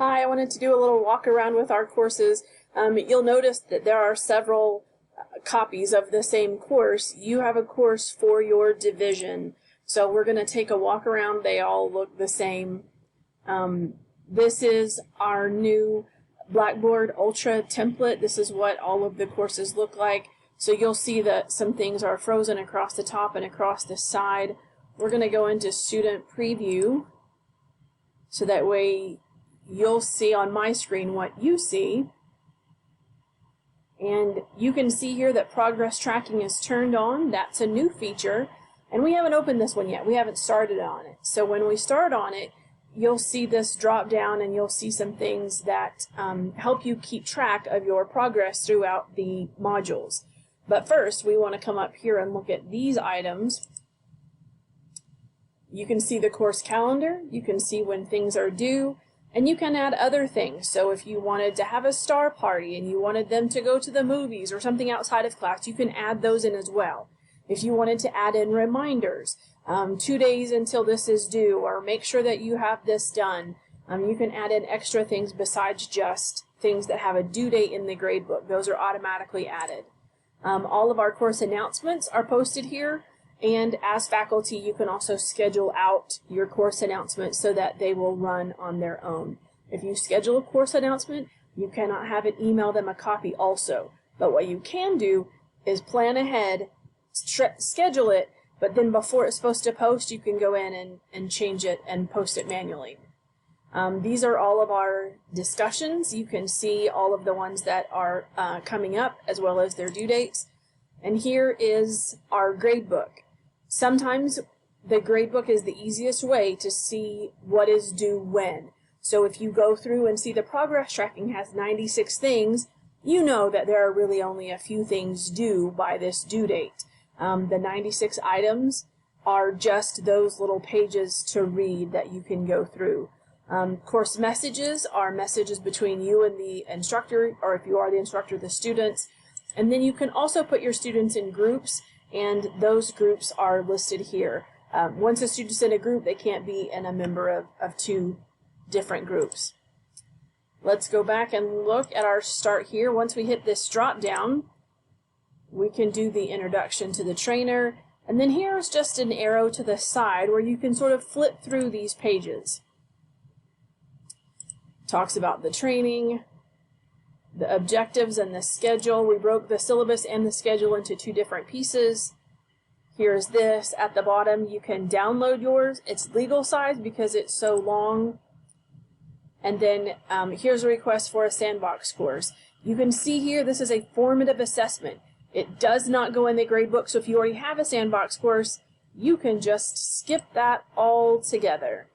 Hi, I wanted to do a little walk around with our courses. You'll notice that there are several copies of the same course. You have a course for your division. So we're going to take a walk around. They all look the same. This is our new Blackboard Ultra template. This is what all of the courses look like. So you'll see that some things are frozen across the top and across the side. We're going to go into Student Preview so that way you'll see on my screen what you see. And you can see here that progress tracking is turned on. That's a new feature. And we haven't opened this one yet. We haven't started on it. So when we start on it, you'll see this drop down and you'll see some things that help you keep track of your progress throughout the modules. But first, we want to come up here and look at these items. You can see the course calendar. You can see when things are due. And you can add other things. So if you wanted to have a star party and you wanted them to go to the movies or something outside of class, you can add those in as well. If you wanted to add in reminders, 2 days until this is due, or make sure that you have this done, you can add in extra things besides just things that have a due date in the gradebook. Those are automatically added. All of our course announcements are posted here. And as faculty, you can also schedule out your course announcements so that they will run on their own. If you schedule a course announcement, you cannot have it email them a copy also. But what you can do is plan ahead, schedule it, but then before it's supposed to post, you can go in and change it and post it manually. These are all of our discussions. You can see all of the ones that are coming up as well as their due dates. And here is our gradebook. Sometimes the gradebook is the easiest way to see what is due when. So if you go through and see the progress tracking has 96 things, you know that there are really only a few things due by this due date. The 96 items are just those little pages to read that you can go through. Course messages are messages between you and the instructor, or if you are the instructor, the students. And then you can also put your students in groups, and those groups are listed here. Once a student's in a group, they can't be in a member of two different groups. Let's go back and look at our start here. Once we hit this drop down, we can do the introduction to the trainer. And then here's just an arrow to the side where you can sort of flip through these pages. Talks about the training, the objectives and the schedule. We broke the syllabus and the schedule into two different pieces. Here's this. At the bottom, you can download yours. It's legal size because it's so long. And then here's a request for a sandbox course. You can see here this is a formative assessment. It does not go in the gradebook, so if you already have a sandbox course, you can just skip that altogether.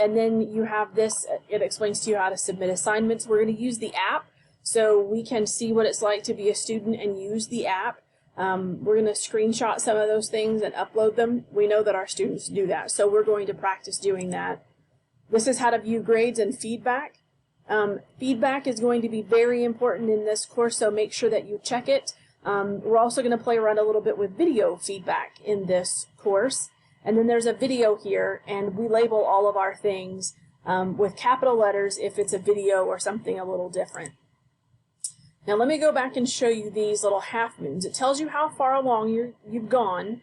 And then you have this, it explains to you how to submit assignments. We're going to use the app so we can see what it's like to be a student and use the app. We're going to screenshot some of those things and upload them. We know that our students do that, so we're going to practice doing that. This is how to view grades and feedback. Feedback is going to be very important in this course, so make sure that you check it. We're also going to play around a little bit with video feedback in this course. And then there's a video here, and we label all of our things with capital letters if it's a video or something a little different. Now let me go back and show you these little half moons. It tells you how far along you've gone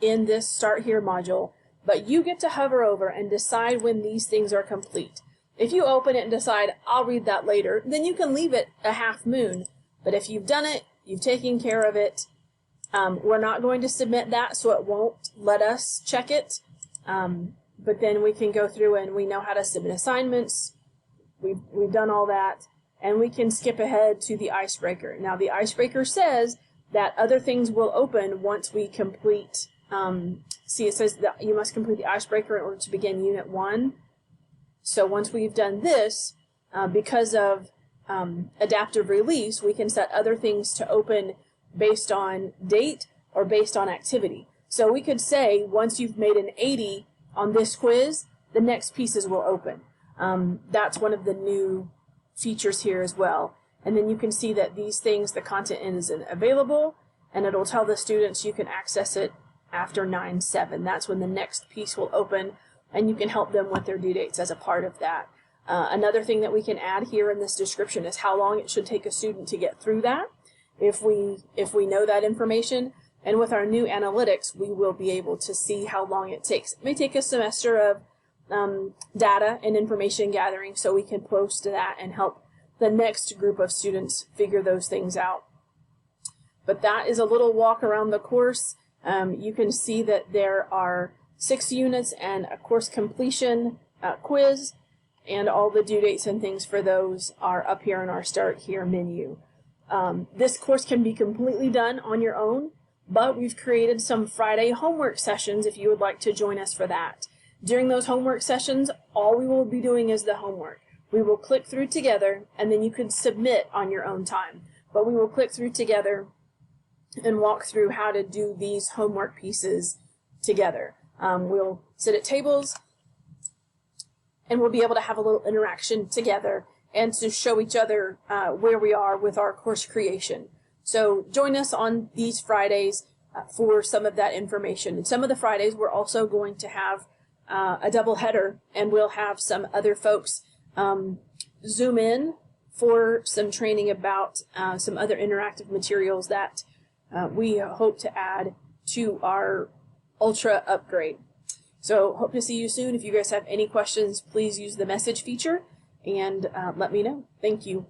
in this Start Here module, but you get to hover over and decide when these things are complete. If you open it and decide, I'll read that later, then you can leave it a half moon. But if you've done it, you've taken care of it, we're not going to submit that, so it won't let us check it. But then we can go through and we know how to submit assignments. We've done all that. And we can skip ahead to the icebreaker. Now the icebreaker says that other things will open once we complete, see it says that you must complete the icebreaker in order to begin Unit 1. So once we've done this, because of adaptive release, we can set other things to open based on date or based on activity. So we could say once you've made an 80 on this quiz, the next pieces will open. That's one of the new features here as well. And then you can see that these things, the content isn't available, and it'll tell the students you can access it after 9/7. That's when the next piece will open and you can help them with their due dates as a part of that. Another thing that we can add here in this description is how long it should take a student to get through that. If we know that information, and with our new analytics, we will be able to see how long it takes. It may take a semester of data and information gathering, so we can post that and help the next group of students figure those things out. But that is a little walk around the course. You can see that there are 6 units and a course completion quiz, and all the due dates and things for those are up here in our Start Here menu. This course can be completely done on your own, but we've created some Friday homework sessions if you would like to join us for that. During those homework sessions, all we will be doing is the homework. We will click through together, and then you can submit on your own time. But we will click through together and walk through how to do these homework pieces together. We'll sit at tables, and we'll be able to have a little interaction together and to show each other where we are with our course creation. So join us on these Fridays for some of that information. And some of the Fridays we're also going to have a double header, and we'll have some other folks Zoom in for some training about some other interactive materials that we hope to add to our Ultra upgrade. So hope to see you soon. If you guys have any questions, please use the message feature and let me know. Thank you.